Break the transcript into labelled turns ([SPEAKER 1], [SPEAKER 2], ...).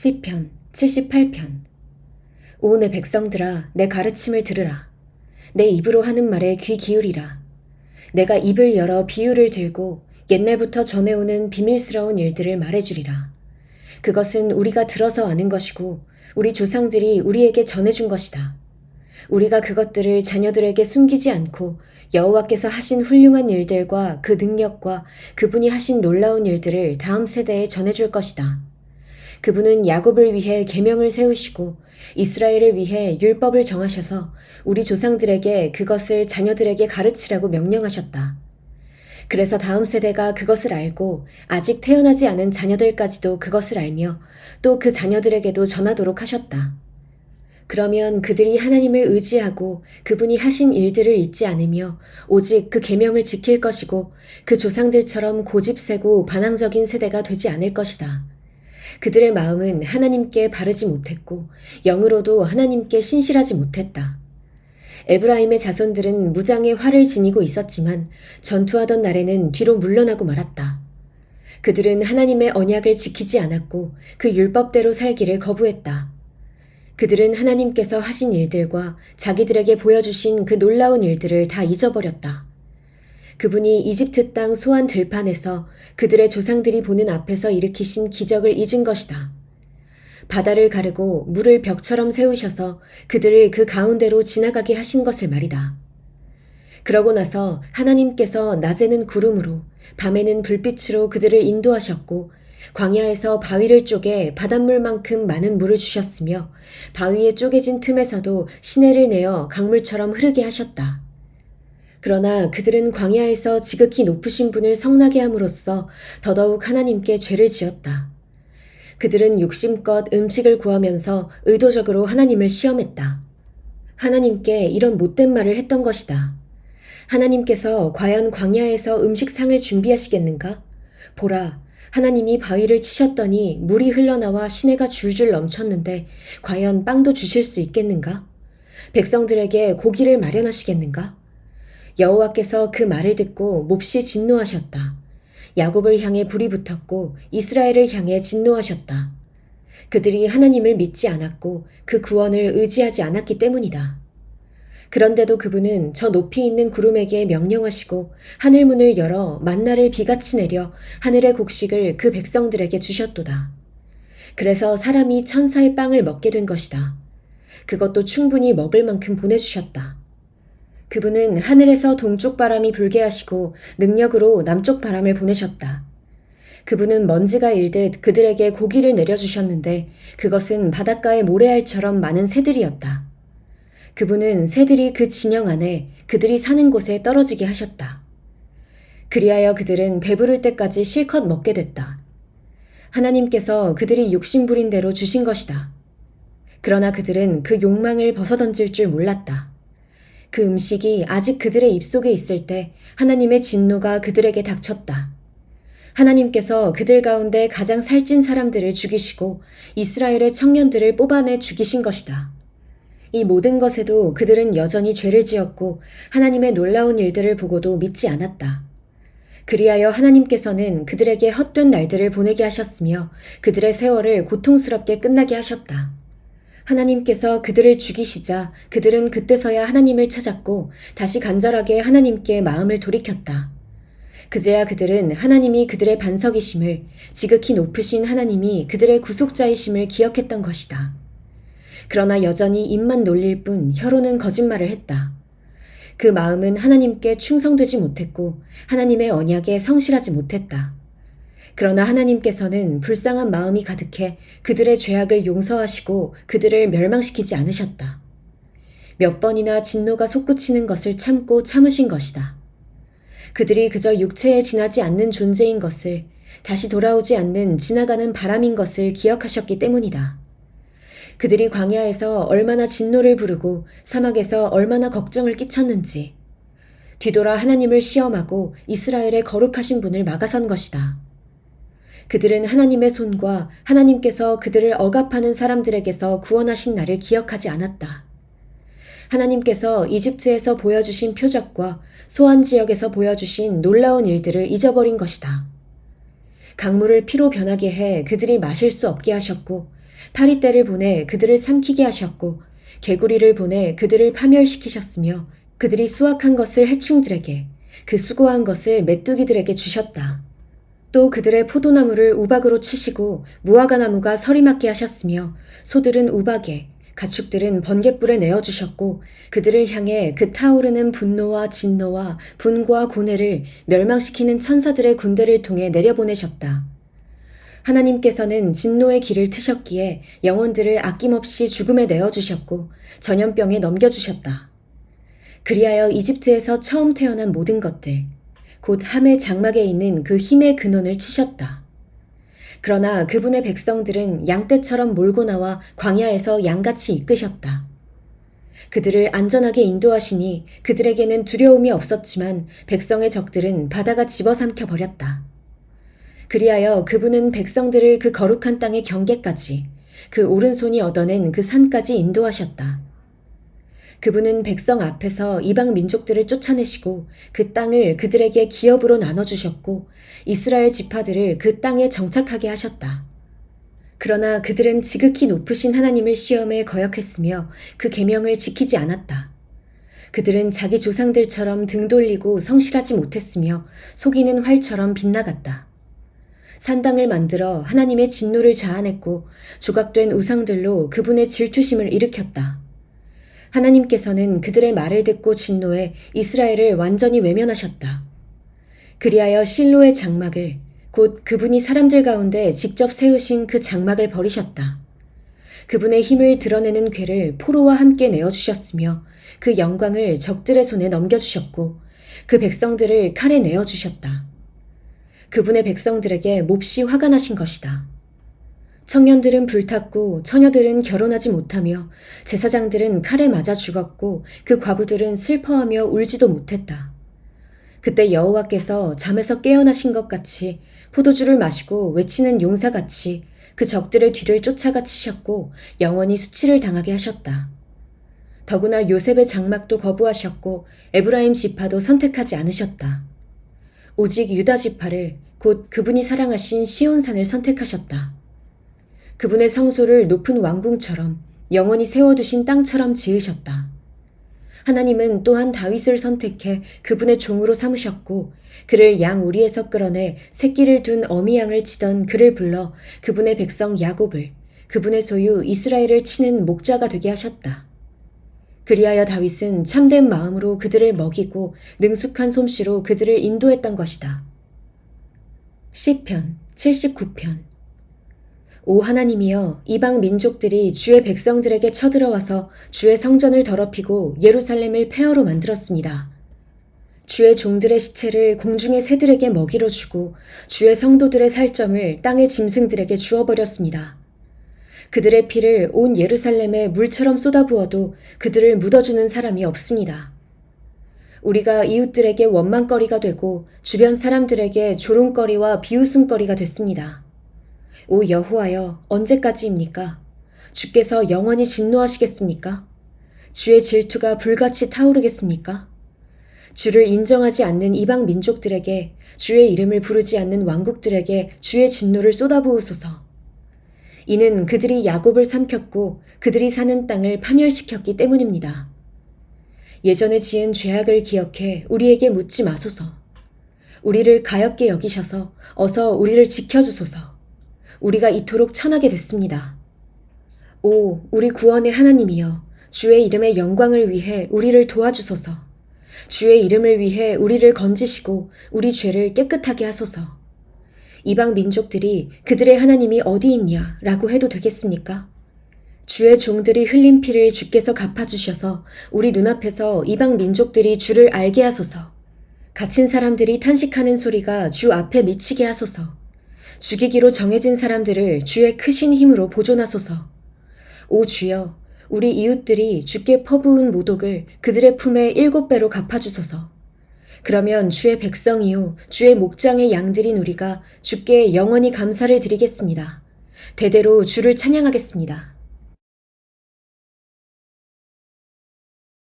[SPEAKER 1] 시편 78편. 오 내 백성들아, 내 가르침을 들으라. 내 입으로 하는 말에 귀 기울이라. 내가 입을 열어 비유를 들고 옛날부터 전해오는 비밀스러운 일들을 말해주리라. 그것은 우리가 들어서 아는 것이고 우리 조상들이 우리에게 전해준 것이다. 우리가 그것들을 자녀들에게 숨기지 않고 여호와께서 하신 훌륭한 일들과 그 능력과 그분이 하신 놀라운 일들을 다음 세대에 전해줄 것이다. 그분은 야곱을 위해 계명을 세우시고 이스라엘을 위해 율법을 정하셔서 우리 조상들에게 그것을 자녀들에게 가르치라고 명령하셨다. 그래서 다음 세대가 그것을 알고 아직 태어나지 않은 자녀들까지도 그것을 알며 또 그 자녀들에게도 전하도록 하셨다. 그러면 그들이 하나님을 의지하고 그분이 하신 일들을 잊지 않으며 오직 그 계명을 지킬 것이고 그 조상들처럼 고집세고 반항적인 세대가 되지 않을 것이다. 그들의 마음은 하나님께 바르지 못했고 영으로도 하나님께 신실하지 못했다. 에브라임의 자손들은 무장의 활을 지니고 있었지만 전투하던 날에는 뒤로 물러나고 말았다. 그들은 하나님의 언약을 지키지 않았고 그 율법대로 살기를 거부했다. 그들은 하나님께서 하신 일들과 자기들에게 보여주신 그 놀라운 일들을 다 잊어버렸다. 그분이 이집트 땅 소안 들판에서 그들의 조상들이 보는 앞에서 일으키신 기적을 잊은 것이다. 바다를 가르고 물을 벽처럼 세우셔서 그들을 그 가운데로 지나가게 하신 것을 말이다. 그러고 나서 하나님께서 낮에는 구름으로 밤에는 불빛으로 그들을 인도하셨고 광야에서 바위를 쪼개 바닷물만큼 많은 물을 주셨으며 바위에 쪼개진 틈에서도 시내를 내어 강물처럼 흐르게 하셨다. 그러나 그들은 광야에서 지극히 높으신 분을 성나게 함으로써 더더욱 하나님께 죄를 지었다. 그들은 욕심껏 음식을 구하면서 의도적으로 하나님을 시험했다. 하나님께 이런 못된 말을 했던 것이다. 하나님께서 과연 광야에서 음식상을 준비하시겠는가? 보라, 하나님이 바위를 치셨더니 물이 흘러나와 시내가 줄줄 넘쳤는데 과연 빵도 주실 수 있겠는가? 백성들에게 고기를 마련하시겠는가? 여호와께서 그 말을 듣고 몹시 진노하셨다. 야곱을 향해 불이 붙었고 이스라엘을 향해 진노하셨다. 그들이 하나님을 믿지 않았고 그 구원을 의지하지 않았기 때문이다. 그런데도 그분은 저 높이 있는 구름에게 명령하시고 하늘문을 열어 만나를 비같이 내려 하늘의 곡식을 그 백성들에게 주셨도다. 그래서 사람이 천사의 빵을 먹게 된 것이다. 그것도 충분히 먹을 만큼 보내주셨다. 그분은 하늘에서 동쪽 바람이 불게 하시고 능력으로 남쪽 바람을 보내셨다. 그분은 먼지가 일듯 그들에게 고기를 내려주셨는데 그것은 바닷가의 모래알처럼 많은 새들이었다. 그분은 새들이 그 진영 안에 그들이 사는 곳에 떨어지게 하셨다. 그리하여 그들은 배부를 때까지 실컷 먹게 됐다. 하나님께서 그들이 욕심부린 대로 주신 것이다. 그러나 그들은 그 욕망을 벗어던질 줄 몰랐다. 그 음식이 아직 그들의 입속에 있을 때 하나님의 진노가 그들에게 닥쳤다. 하나님께서 그들 가운데 가장 살찐 사람들을 죽이시고 이스라엘의 청년들을 뽑아내 죽이신 것이다. 이 모든 것에도 그들은 여전히 죄를 지었고 하나님의 놀라운 일들을 보고도 믿지 않았다. 그리하여 하나님께서는 그들에게 헛된 날들을 보내게 하셨으며 그들의 세월을 고통스럽게 끝나게 하셨다. 하나님께서 그들을 죽이시자 그들은 그때서야 하나님을 찾았고 다시 간절하게 하나님께 마음을 돌이켰다. 그제야 그들은 하나님이 그들의 반석이심을, 지극히 높으신 하나님이 그들의 구속자이심을 기억했던 것이다. 그러나 여전히 입만 놀릴 뿐 혀로는 거짓말을 했다. 그 마음은 하나님께 충성되지 못했고 하나님의 언약에 성실하지 못했다. 그러나 하나님께서는 불쌍한 마음이 가득해 그들의 죄악을 용서하시고 그들을 멸망시키지 않으셨다. 몇 번이나 진노가 솟구치는 것을 참고 참으신 것이다. 그들이 그저 육체에 지나지 않는 존재인 것을, 다시 돌아오지 않는 지나가는 바람인 것을 기억하셨기 때문이다. 그들이 광야에서 얼마나 진노를 부르고 사막에서 얼마나 걱정을 끼쳤는지, 뒤돌아 하나님을 시험하고 이스라엘의 거룩하신 분을 막아선 것이다. 그들은 하나님의 손과 하나님께서 그들을 억압하는 사람들에게서 구원하신 날을 기억하지 않았다. 하나님께서 이집트에서 보여주신 표적과 소안 지역에서 보여주신 놀라운 일들을 잊어버린 것이다. 강물을 피로 변하게 해 그들이 마실 수 없게 하셨고 파리떼를 보내 그들을 삼키게 하셨고 개구리를 보내 그들을 파멸시키셨으며 그들이 수확한 것을 해충들에게 그 수고한 것을 메뚜기들에게 주셨다. 또 그들의 포도나무를 우박으로 치시고 무화과나무가 서리 맞게 하셨으며 소들은 우박에 가축들은 번갯불에 내어주셨고 그들을 향해 그 타오르는 분노와 진노와 분과 고뇌를 멸망시키는 천사들의 군대를 통해 내려보내셨다. 하나님께서는 진노의 길을 트셨기에 영혼들을 아낌없이 죽음에 내어주셨고 전염병에 넘겨주셨다. 그리하여 이집트에서 처음 태어난 모든 것들, 곧 함의 장막에 있는 그 힘의 근원을 치셨다. 그러나 그분의 백성들은 양떼처럼 몰고 나와 광야에서 양같이 이끄셨다. 그들을 안전하게 인도하시니 그들에게는 두려움이 없었지만 백성의 적들은 바다가 집어삼켜 버렸다. 그리하여 그분은 백성들을 그 거룩한 땅의 경계까지, 그 오른손이 얻어낸 그 산까지 인도하셨다. 그분은 백성 앞에서 이방 민족들을 쫓아내시고 그 땅을 그들에게 기업으로 나눠주셨고 이스라엘 지파들을 그 땅에 정착하게 하셨다. 그러나 그들은 지극히 높으신 하나님을 시험에 거역했으며 그 계명을 지키지 않았다. 그들은 자기 조상들처럼 등 돌리고 성실하지 못했으며 속이는 활처럼 빗나갔다. 산당을 만들어 하나님의 진노를 자아냈고 조각된 우상들로 그분의 질투심을 일으켰다. 하나님께서는 그들의 말을 듣고 진노해 이스라엘을 완전히 외면하셨다. 그리하여 실로의 장막을, 곧 그분이 사람들 가운데 직접 세우신 그 장막을 버리셨다. 그분의 힘을 드러내는 궤를 포로와 함께 내어주셨으며 그 영광을 적들의 손에 넘겨주셨고 그 백성들을 칼에 내어주셨다. 그분의 백성들에게 몹시 화가 나신 것이다. 청년들은 불탔고 처녀들은 결혼하지 못하며 제사장들은 칼에 맞아 죽었고 그 과부들은 슬퍼하며 울지도 못했다. 그때 여호와께서 잠에서 깨어나신 것 같이 포도주를 마시고 외치는 용사같이 그 적들의 뒤를 쫓아가 치셨고 영원히 수치를 당하게 하셨다. 더구나 요셉의 장막도 거부하셨고 에브라임 지파도 선택하지 않으셨다. 오직 유다 지파를, 곧 그분이 사랑하신 시온산을 선택하셨다. 그분의 성소를 높은 왕궁처럼 영원히 세워두신 땅처럼 지으셨다. 하나님은 또한 다윗을 선택해 그분의 종으로 삼으셨고 그를 양 우리에서 끌어내 새끼를 둔 어미 양을 치던 그를 불러 그분의 백성 야곱을, 그분의 소유 이스라엘을 치는 목자가 되게 하셨다. 그리하여 다윗은 참된 마음으로 그들을 먹이고 능숙한 솜씨로 그들을 인도했던 것이다. 시편 79편. 오 하나님이여, 이방 민족들이 주의 백성들에게 쳐들어와서 주의 성전을 더럽히고 예루살렘을 폐허로 만들었습니다. 주의 종들의 시체를 공중의 새들에게 먹이로 주고 주의 성도들의 살점을 땅의 짐승들에게 주어버렸습니다. 그들의 피를 온 예루살렘에 물처럼 쏟아부어도 그들을 묻어주는 사람이 없습니다. 우리가 이웃들에게 원망거리가 되고 주변 사람들에게 조롱거리와 비웃음거리가 됐습니다. 오 여호와여, 언제까지입니까? 주께서 영원히 진노하시겠습니까? 주의 질투가 불같이 타오르겠습니까? 주를 인정하지 않는 이방 민족들에게, 주의 이름을 부르지 않는 왕국들에게 주의 진노를 쏟아부으소서. 이는 그들이 야곱을 삼켰고 그들이 사는 땅을 파멸시켰기 때문입니다. 예전에 지은 죄악을 기억해 우리에게 묻지 마소서. 우리를 가엾게 여기셔서 어서 우리를 지켜주소서. 우리가 이토록 천하게 됐습니다. 오, 우리 구원의 하나님이여, 주의 이름의 영광을 위해 우리를 도와주소서. 주의 이름을 위해 우리를 건지시고 우리 죄를 깨끗하게 하소서. 이방 민족들이 그들의 하나님이 어디 있냐 라고 해도 되겠습니까? 주의 종들이 흘린 피를 주께서 갚아주셔서 우리 눈앞에서 이방 민족들이 주를 알게 하소서. 갇힌 사람들이 탄식하는 소리가 주 앞에 미치게 하소서. 죽이기로 정해진 사람들을 주의 크신 힘으로 보존하소서. 오 주여, 우리 이웃들이 주께 퍼부은 모독을 그들의 품에 7배로 갚아주소서. 그러면 주의 백성이요 주의 목장의 양들인 우리가 주께 영원히 감사를 드리겠습니다. 대대로 주를 찬양하겠습니다.